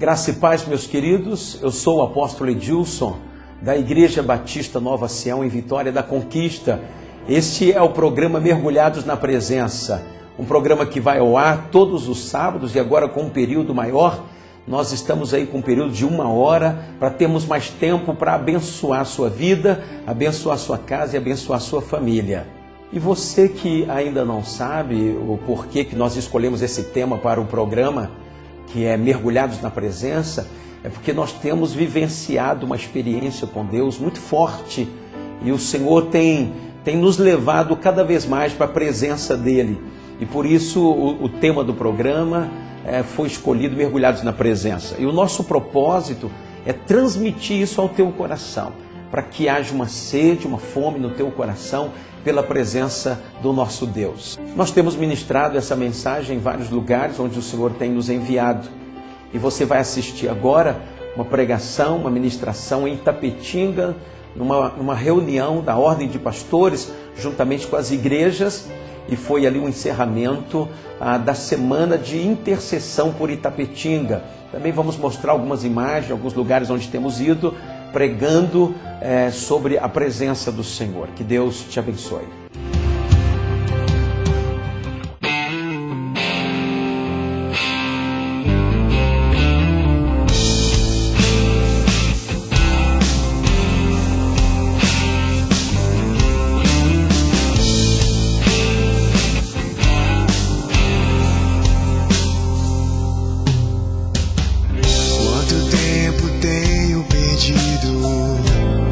Graça e paz, meus queridos. Eu sou o apóstolo Edilson, da Igreja Batista Nova Sião, em Vitória da Conquista. Este é o programa Mergulhados na Presença, um programa que vai ao ar todos os sábados e agora com um período maior. Nós estamos aí com um período de 1 hora para termos mais tempo para abençoar a sua vida, abençoar a sua casa e abençoar a sua família. E você que ainda não sabe o porquê que nós escolhemos esse tema para o programa, que é Mergulhados na Presença, é porque nós temos vivenciado uma experiência com Deus muito forte e o Senhor tem nos levado cada vez mais para a presença dEle. E por isso o tema do programa foi escolhido Mergulhados na Presença. E o nosso propósito é transmitir isso ao teu coração, para que haja uma sede, uma fome no teu coração pela presença do nosso Deus. Nós temos ministrado essa mensagem em vários lugares onde o Senhor tem nos enviado. E você vai assistir agora uma pregação, uma ministração em Itapetinga, numa reunião da Ordem de Pastores, juntamente com as igrejas, e foi ali um encerramento da semana de intercessão por Itapetinga. Também vamos mostrar algumas imagens, alguns lugares onde temos ido, pregando sobre a presença do Senhor. Que Deus te abençoe.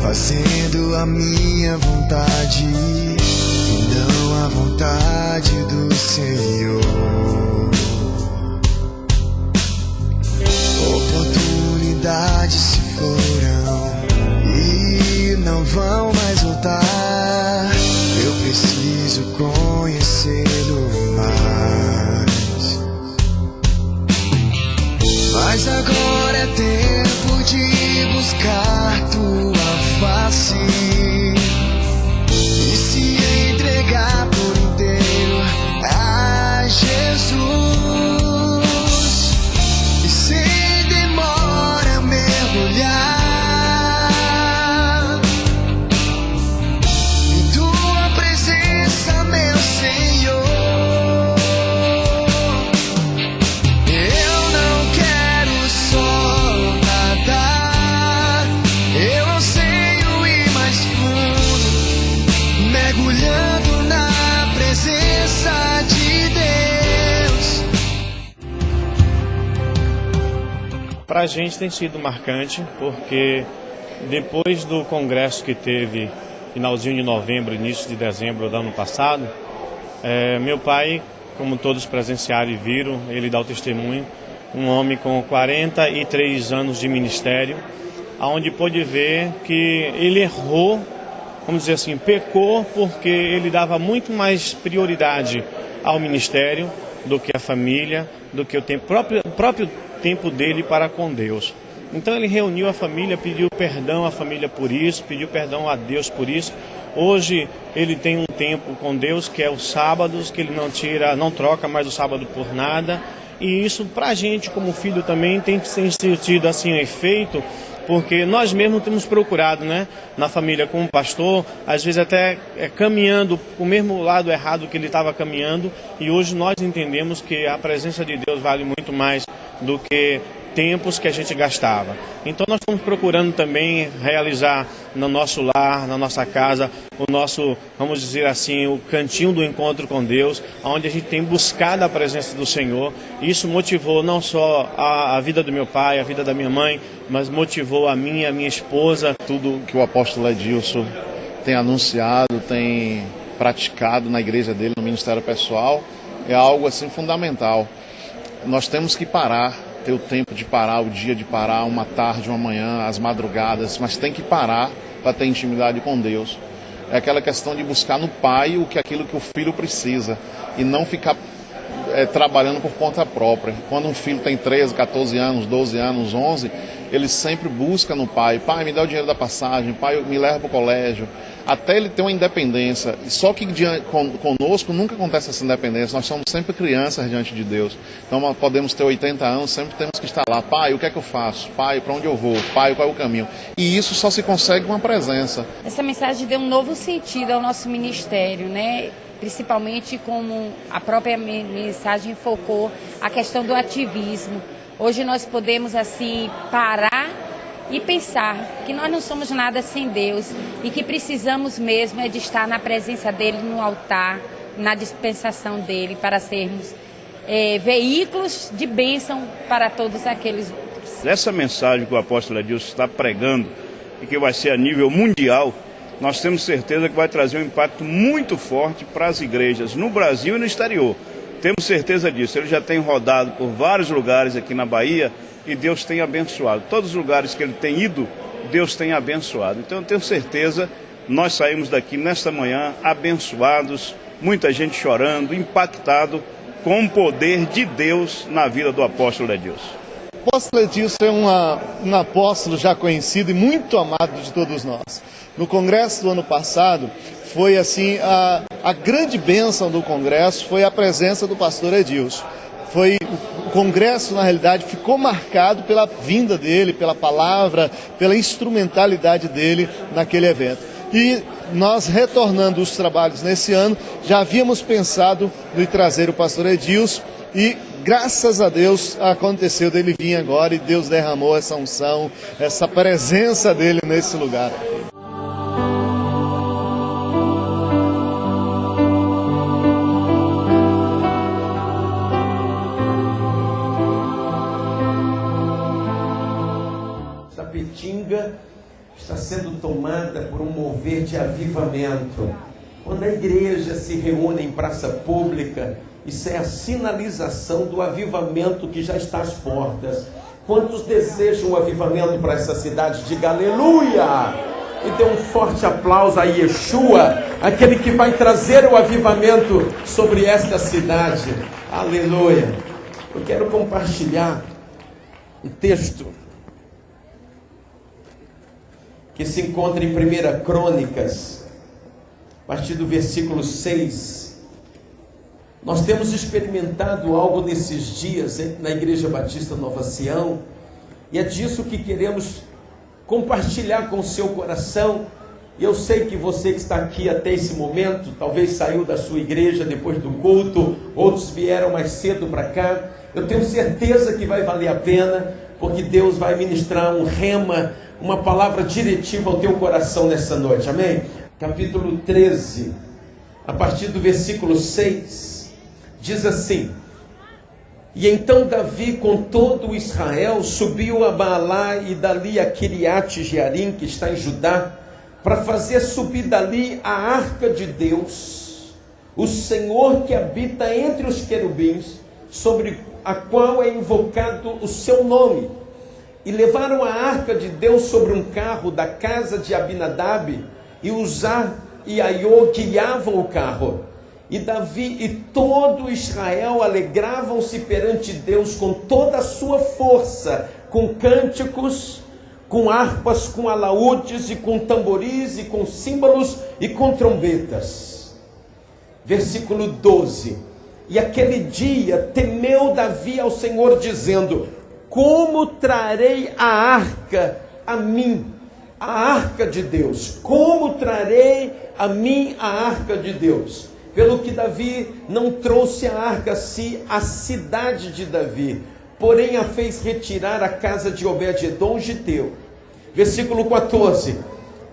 Fazendo a minha vontade e não a vontade do Senhor. Oportunidades se foram e não vão mais voltar. Eu preciso conhecê-lo mais. Mas agora é tempo de buscar tua face e se entregar por inteiro a Jesus, e sem demora mergulhar em tua presença, meu Senhor. Eu não quero só nadar, eu anseio ir mais fundo, mergulhando na presença de Deus. Para a gente tem sido marcante, porque depois do congresso que teve finalzinho de novembro, início de dezembro do ano passado, meu pai, como todos presenciaram e viram, ele dá o testemunho, um homem com 43 anos de ministério, onde pôde ver que ele errou, vamos dizer assim, pecou, porque ele dava muito mais prioridade ao ministério do que à família, do que o próprio tempo dele para com Deus. Então ele reuniu a família, pediu perdão à família por isso, pediu perdão a Deus por isso. Hoje ele tem um tempo com Deus que é os sábados, que ele não troca mais o sábado por nada. E isso para a gente como filho também tem tido assim um efeito, porque nós mesmos temos procurado, né, na família como pastor, às vezes até caminhando o mesmo lado errado que ele estava caminhando, e hoje nós entendemos que a presença de Deus vale muito mais do que tempos que a gente gastava. Então nós estamos procurando também realizar no nosso lar, na nossa casa, o nosso, vamos dizer assim, o cantinho do encontro com Deus, onde a gente tem buscado a presença do Senhor. Isso motivou não só a vida do meu pai, a vida da minha mãe, mas motivou a minha esposa. Tudo que o apóstolo Edilson tem anunciado, tem praticado na igreja dele, no ministério pessoal, é algo assim fundamental. Nós temos que parar, ter o tempo de parar, o dia de parar, uma tarde, uma manhã, as madrugadas, mas tem que parar para ter intimidade com Deus. É aquela questão de buscar no Pai aquilo que o filho precisa e não ficar trabalhando por conta própria. Quando um filho tem 13, 14 anos, 12 anos, 11, ele sempre busca no pai: pai, me dá o dinheiro da passagem, pai, me leva para o colégio, até ele ter uma independência. Só que conosco nunca acontece essa independência, nós somos sempre crianças diante de Deus. Então podemos ter 80 anos, sempre temos que estar lá: pai, o que é que eu faço? Pai, para onde eu vou? Pai, qual é o caminho? E isso só se consegue com a presença. Essa mensagem deu um novo sentido ao nosso ministério, né? Principalmente como a própria mensagem focou a questão do ativismo. Hoje nós podemos assim parar e pensar que nós não somos nada sem Deus e que precisamos mesmo de estar na presença dele no altar, na dispensação dele, para sermos veículos de bênção para todos aqueles. Essa mensagem que o apóstolo Edilson está pregando e que vai ser a nível mundial, nós temos certeza que vai trazer um impacto muito forte para as igrejas no Brasil e no exterior. Temos certeza disso. Ele já tem rodado por vários lugares aqui na Bahia e Deus tem abençoado. Todos os lugares que ele tem ido, Deus tem abençoado. Então eu tenho certeza, nós saímos daqui nesta manhã abençoados, muita gente chorando, impactado com o poder de Deus na vida do apóstolo Edilson. O apóstolo Edilson é um apóstolo já conhecido e muito amado de todos nós. No congresso do ano passado, foi assim, a grande bênção do congresso foi a presença do pastor Edilson. O congresso, na realidade, ficou marcado pela vinda dele, pela palavra, pela instrumentalidade dele naquele evento. E nós, retornando os trabalhos nesse ano, já havíamos pensado em trazer o pastor Edilson e, graças a Deus, aconteceu dele vir agora e Deus derramou essa unção, essa presença dele nesse lugar. Tapetinga está sendo tomada por um mover de avivamento. Quando a igreja se reúne em praça pública, isso é a sinalização do avivamento que já está às portas. Quantos desejam um avivamento para essa cidade? Diga aleluia! E dê um forte aplauso a Yeshua, aquele que vai trazer o avivamento sobre esta cidade. Aleluia! Eu quero compartilhar um texto que se encontra em 1 Crônicas, a partir do versículo 6. Nós temos experimentado algo nesses dias na Igreja Batista Nova Sião, e é disso que queremos compartilhar com o seu coração. E eu sei que você que está aqui até esse momento, talvez saiu da sua igreja depois do culto, outros vieram mais cedo para cá. Eu tenho certeza que vai valer a pena, porque Deus vai ministrar um rema, uma palavra diretiva ao teu coração nessa noite, amém? Capítulo 13, a partir do versículo 6, diz assim: E então Davi com todo Israel subiu a Baalá e dali a Kiriat Jearim, que está em Judá, para fazer subir dali a arca de Deus, o Senhor que habita entre os querubins, sobre a qual é invocado o seu nome. E levaram a arca de Deus sobre um carro da casa de Abinadab, e Uzá e Aiô guiavam o carro. E Davi e todo Israel alegravam-se perante Deus com toda a sua força, com cânticos, com harpas, com alaúdes, e com tamboris, e com símbolos, e com trombetas. Versículo 12. E aquele dia temeu Davi ao Senhor, dizendo: Como trarei a arca a mim, a arca de Deus? Como trarei a mim a arca de Deus? Pelo que Davi não trouxe a arca à cidade de Davi, porém a fez retirar à casa de Obed-edom giteu. Versículo 14.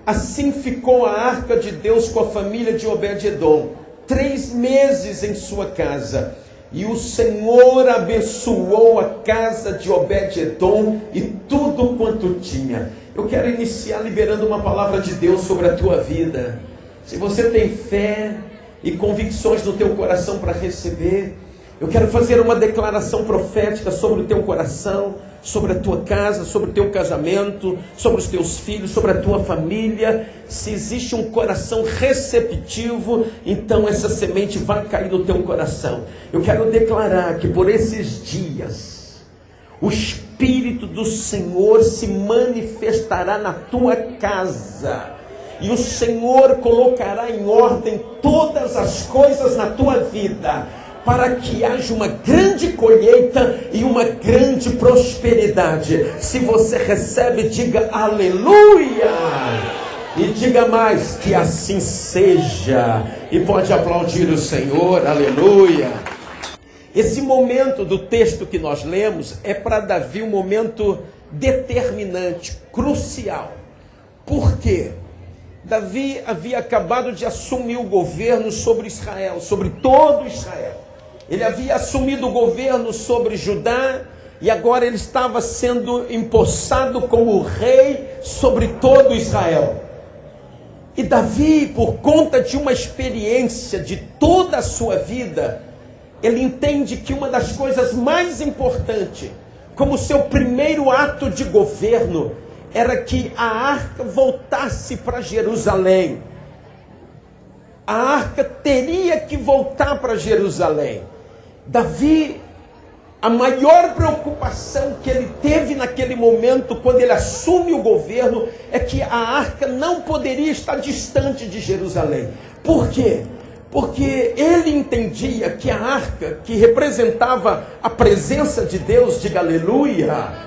Assim ficou a arca de Deus com a família de Obed-edom 3 meses em sua casa. E o Senhor abençoou a casa de Obed-edom e tudo quanto tinha. Eu quero iniciar liberando uma palavra de Deus sobre a tua vida. Se você tem fé e convicções no teu coração para receber, eu quero fazer uma declaração profética sobre o teu coração, sobre a tua casa, sobre o teu casamento, sobre os teus filhos, sobre a tua família. Se existe um coração receptivo, então essa semente vai cair no teu coração. Eu quero declarar que por esses dias, o Espírito do Senhor se manifestará na tua casa. E o Senhor colocará em ordem todas as coisas na tua vida, para que haja uma grande colheita e uma grande prosperidade. Se você recebe, diga aleluia! E diga mais, que assim seja. E pode aplaudir o Senhor, aleluia! Esse momento do texto que nós lemos é para Davi um momento determinante, crucial. Por quê? Davi havia acabado de assumir o governo sobre Israel, sobre todo Israel. Ele havia assumido o governo sobre Judá e agora ele estava sendo empossado como rei sobre todo Israel. E Davi, por conta de uma experiência de toda a sua vida, ele entende que uma das coisas mais importantes, como seu primeiro ato de governo, era que a arca voltasse para Jerusalém. A arca teria que voltar para Jerusalém. Davi, a maior preocupação que ele teve naquele momento, quando ele assume o governo, é que a arca não poderia estar distante de Jerusalém. Por quê? Porque ele entendia que a arca, que representava a presença de Deus, diga aleluia,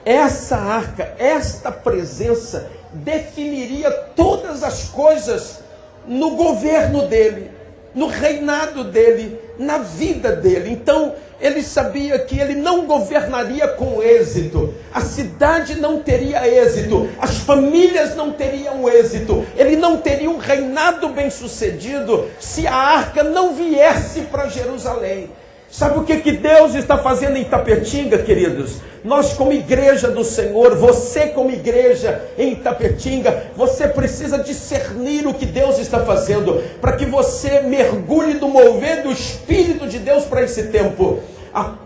essa arca, esta presença, definiria todas as coisas no governo dele, no reinado dele, na vida dele. Então, ele sabia que ele não governaria com êxito, a cidade não teria êxito, as famílias não teriam êxito, ele não teria um reinado bem sucedido se a arca não viesse para Jerusalém. Sabe o que Deus está fazendo em Itapetinga, queridos? Nós como igreja do Senhor, você como igreja em Itapetinga, você precisa discernir o que Deus está fazendo, para que você mergulhe no mover do Espírito de Deus para esse tempo.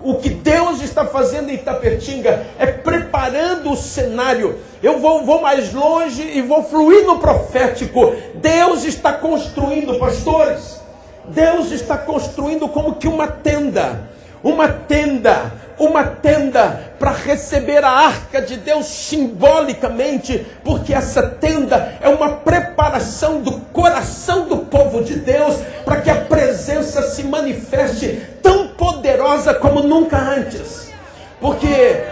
O que Deus está fazendo em Itapetinga é preparando o cenário. Eu vou mais longe e vou fluir no profético. Deus está construindo, pastores, Deus está construindo como que uma tenda para receber a arca de Deus simbolicamente, porque essa tenda é uma preparação do coração do povo de Deus, para que a presença se manifeste tão poderosa como nunca antes. Porque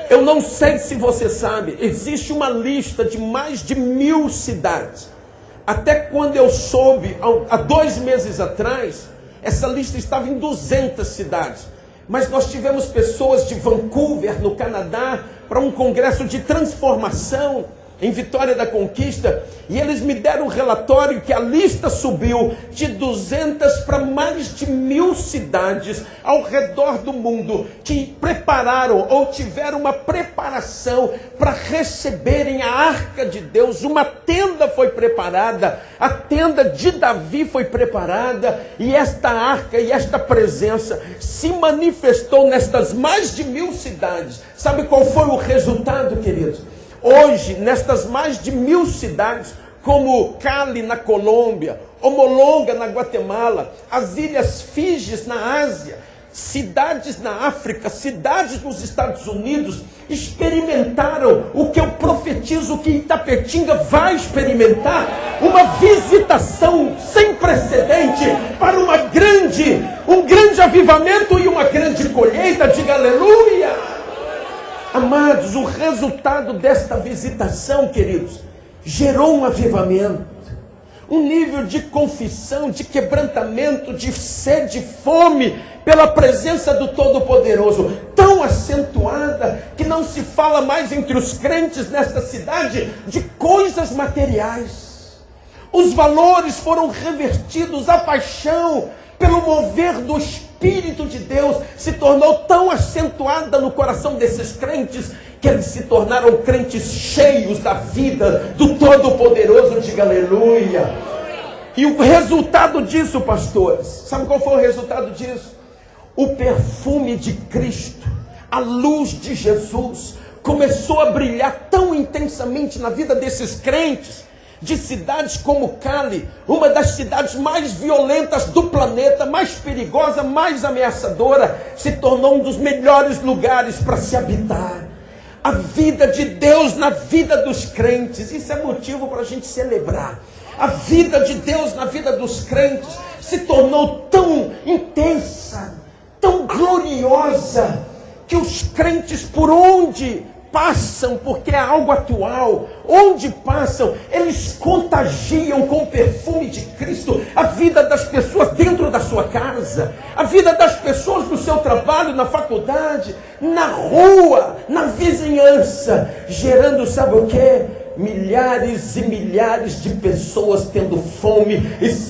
eu não sei se você sabe, existe uma lista de mais de 1000 cidades. Até quando eu soube, há 2 meses atrás, essa lista estava em 200 cidades. Mas nós tivemos pessoas de Vancouver, no Canadá, para um congresso de transformação em Vitória da Conquista, e eles me deram um relatório que a lista subiu de 200 para mais de 1000 cidades ao redor do mundo, que prepararam ou tiveram uma preparação para receberem a arca de Deus. Uma tenda foi preparada, a tenda de Davi foi preparada, e esta arca e esta presença se manifestou nestas mais de 1000 cidades. Sabe qual foi o resultado, queridos? Hoje, nestas mais de 1000 cidades, como Cali na Colômbia, Homolonga na Guatemala, as ilhas Fijis na Ásia, cidades na África, cidades nos Estados Unidos, experimentaram o que eu profetizo que Itapetinga vai experimentar: uma visitação sem precedente para um grande avivamento e uma grande colheita. Diga aleluia! Amados, o resultado desta visitação, queridos, gerou um avivamento, um nível de confissão, de quebrantamento, de sede, fome pela presença do Todo-Poderoso, tão acentuada que não se fala mais entre os crentes nesta cidade de coisas materiais. Os valores foram revertidos, a paixão pelo mover do Espírito de Deus se tornou tão acentuada no coração desses crentes, que eles se tornaram crentes cheios da vida do Todo-Poderoso. Diga aleluia! E o resultado disso, pastores, sabe qual foi o resultado disso? O perfume de Cristo, A luz de Jesus começou a brilhar tão intensamente na vida desses crentes, de cidades como Cali, uma das cidades mais violentas do planeta, mais perigosa, mais ameaçadora, se tornou um dos melhores lugares para se habitar. A vida de Deus na vida dos crentes, isso é motivo para a gente celebrar. A vida de Deus na vida dos crentes se tornou tão intensa, tão gloriosa, que os crentes, por onde passam, porque é algo atual, onde passam, eles contagiam com o perfume de Cristo a vida das pessoas dentro da sua casa, a vida das pessoas no seu trabalho, na faculdade, na rua, na vizinhança, gerando, sabe o quê? Milhares e milhares de pessoas tendo fome e